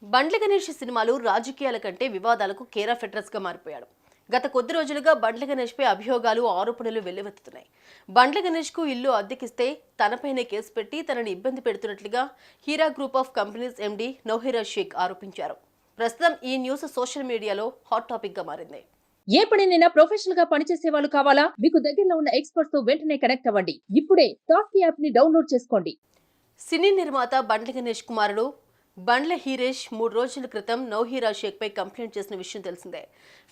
బండ్ల గణేష్ సినిమాలు రాజకీయాల కంటే వివాదాలకు కేర్ ఆఫ్ అడ్రస్ గా మారిపోయాడు. గత కొద్ది రోజులుగా బండ్ల గణేష్ పై అభియోగాలు ఆరోపణలు వెల్లువెత్తుతున్నాయి. బండ్ల గణేష్ కు ఇల్లు అద్దెకిస్తే తనపైనే కేసు పెట్టి తనని ఇబ్బంది పెడుతున్నట్లుగా Heera group of companies MD Nowhera Shaikh ఆరోపించారు. ప్రస్తుతం ఈ న్యూస్ సోషల్ మీడియాలో హాట్ టాపిక్ గా మారింది. ఏ పనినైనా ప్రొఫెషనల్ గా పనిచేసే వాళ్ళు కావాలా? మీకు దగ్గరలో ఉన్న ఎక్స్పర్ట్స్ తో వెంటనే కనెక్ట్ అవ్వండి. ఇప్పుడే టాస్క్ యాప్ ని డౌన్లోడ్ చేసుకోండి. సినీ నిర్మాత బండ్ల గణేష్ కుమారుడు బండ్ల హీరేష్ 3 రోజుల క్రితం నౌహీరా షేక్ పై కంప్లైంట్ చేసిన విషయం తెలిసిందే.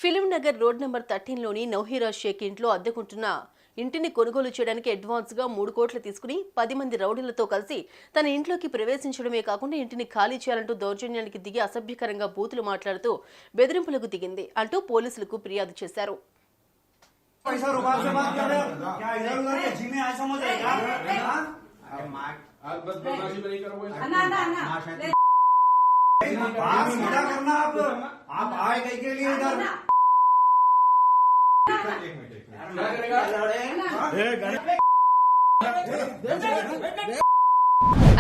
ఫిలిం నగర్ రోడ్ నెంబర్ 13లోని నౌహీరా షేక్ ఇంట్లో అద్దెకుంటున్న ఇంటిని కొనుగోలు చేయడానికి అడ్వాన్స్ గా 3 కోట్లు తీసుకుని 10 మంది రౌడీలతో కలిసి తన ఇంట్లోకి ప్రవేశించడమే కాకుండా ఇంటిని ఖాళీ చేయాలంటూ దౌర్జన్యానికి దిగి అసభ్యకరంగా బూతులు మాట్లాడుతూ బెదిరింపులకు దిగింది అంటూ పోలీసులకు ఫిర్యాదు చేశారు. आप आए कहीं के लिए इधर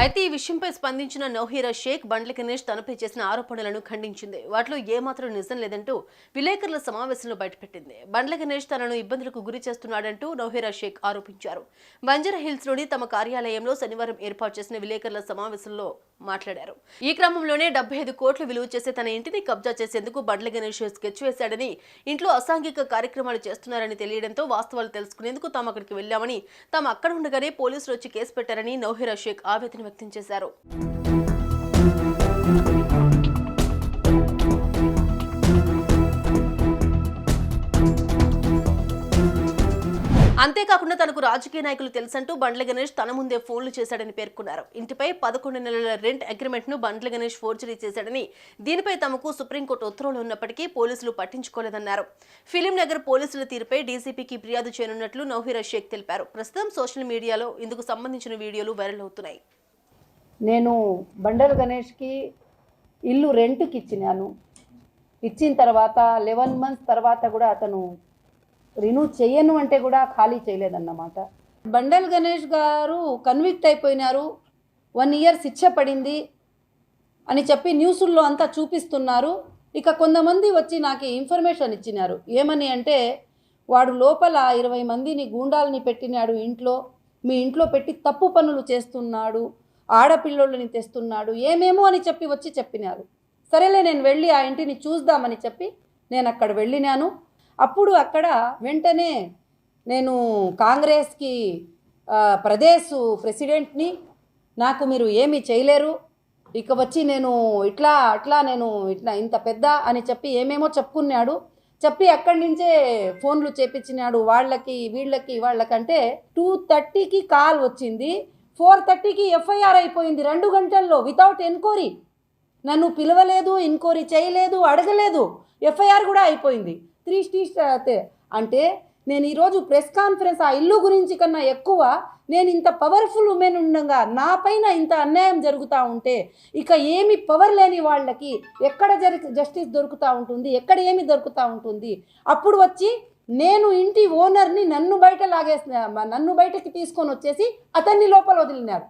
అయితే ఈ విషయంపై స్పందించిన నౌహీరా షేక్ బండ్ల గణేష్ తనపై చేసిన ఆరోపణలను ఖండించింది. వాటిలో ఏమాత్రం నిజం లేదంటూ విలేకరుల సమావేశంలో బయటపెట్టింది. బండ్ల గణేష్ తనను ఇబ్బందులకు గురి చేస్తున్నాడంటూ నౌహీరా షేక్ ఆరోపించారు. బంజారా హిల్స్ లోని తమ కార్యాలయంలో శనివారం ఏర్పాటు చేసిన విలేకరుల సమావేశంలో మాట్లాడారు. ఈ క్రమంలోనే 75 కోట్లు విలువ చేసే తన ఇంటిని కబ్జా చేసేందుకు బండ్ల గణేష్ స్కెచ్ వేశాడని, ఇంట్లో అసాంఘిక కార్యక్రమాలు చేస్తున్నారని తెలియడంతో వాస్తవాలు తెలుసుకునేందుకు తాము అక్కడికి వెళ్లామని, తాము అక్కడ ఉండగానే పోలీసులు వచ్చి కేసు పెట్టారని నౌహీరా షేక్ ఆవేదన వ్యక్తం చేశారు. అంతేకాకుండా తనకు రాజకీయ నాయకులు తెలుసంటూ బండ్ల గణేష్ తన ముందే ఫోన్లు చేశాడని పేర్కొన్నారు. ఇంటిపై 11 నెలల రెంట్ అగ్రిమెంట్ ను బండ్ల గణేష్ ఫోర్జరీ చేశాడని, దీనిపై తమకు సుప్రీంకోర్టు ఉత్తర్వులు ఉన్నప్పటికీ పోలీసులు పట్టించుకోలేదన్నారు. ఫిలిం నగర్ పోలీసుల తీరుపై డీసీపీకి ఫిర్యాదు చేయనున్నట్లు నౌహీరా షేక్ తెలిపారు. ప్రస్తుతం సోషల్ మీడియాలో ఇందుకు సంబంధించిన వీడియోలు వైరల్ అవుతున్నాయి. నేను బండల గణేష్కి ఇల్లు రెంట్కి ఇచ్చిన తర్వాత 11 మంత్స్ తర్వాత కూడా అతను రిన్యూ చేయను అంటే కూడా ఖాళీ చేయలేదన్నమాట. బండల్ గణేష్ గారు కన్విక్ట్ అయిపోయినారు, 1 ఇయర్ శిక్ష పడింది అని చెప్పి న్యూస్ల్లో అంతా చూపిస్తున్నారు. ఇక కొంతమంది వచ్చి నాకు ఇన్ఫర్మేషన్ ఇచ్చినారు. ఏమని అంటే, వాడు లోపల 20 మందిని గూండాలని పెట్టినాడు, ఇంట్లో మీ ఇంట్లో పెట్టి తప్పు పనులు చేస్తున్నాడు, ఆడపిల్లోళ్ళని తెస్తున్నాడు, ఏమేమో అని చెప్పి వచ్చి చెప్పినారు. సరేలే, నేను వెళ్ళి ఆ ఇంటిని చూద్దామని చెప్పి నేను అక్కడ వెళ్ళినాను. అప్పుడు అక్కడ వెంటనే నేను కాంగ్రెస్కి ప్రదేశ్ ప్రెసిడెంట్ని, నాకు మీరు ఏమీ చేయలేరు, ఇక వచ్చి నేను నేను ఇంత పెద్ద అని చెప్పి ఏమేమో చెప్పుకున్నాడు. చెప్పి అక్కడి నుంచే ఫోన్లు చేపించినాడు వాళ్ళకంటే 2:30కి కాల్ వచ్చింది, 4:30కి ఎఫ్ఐఆర్ అయిపోయింది. 2 గంటల్లో వితౌట్ ఎన్క్వైరీ. నన్ను పిలవలేదు, ఎన్క్వైరీ చేయలేదు, అడగలేదు, ఎఫ్ఐఆర్ కూడా అయిపోయింది. 3 స్టీట్స్ అంటే నేను ఈరోజు ప్రెస్ కాన్ఫరెన్స్ ఆ ఇల్లు గురించి కన్నా ఎక్కువ, నేను ఇంత పవర్ఫుల్ ఉమెన్ ఉండగా నా పైన ఇంత అన్యాయం జరుగుతూ ఉంటే ఇక ఏమి పవర్ లేని వాళ్ళకి ఎక్కడ జస్టిస్ దొరుకుతూ ఉంటుంది, ఎక్కడ ఏమి దొరుకుతూ ఉంటుంది. అప్పుడు వచ్చి నేను ఇంటి ఓనర్ని నన్ను బయటకి తీసుకొని వచ్చేసి అతన్ని లోపల వదిలినారు.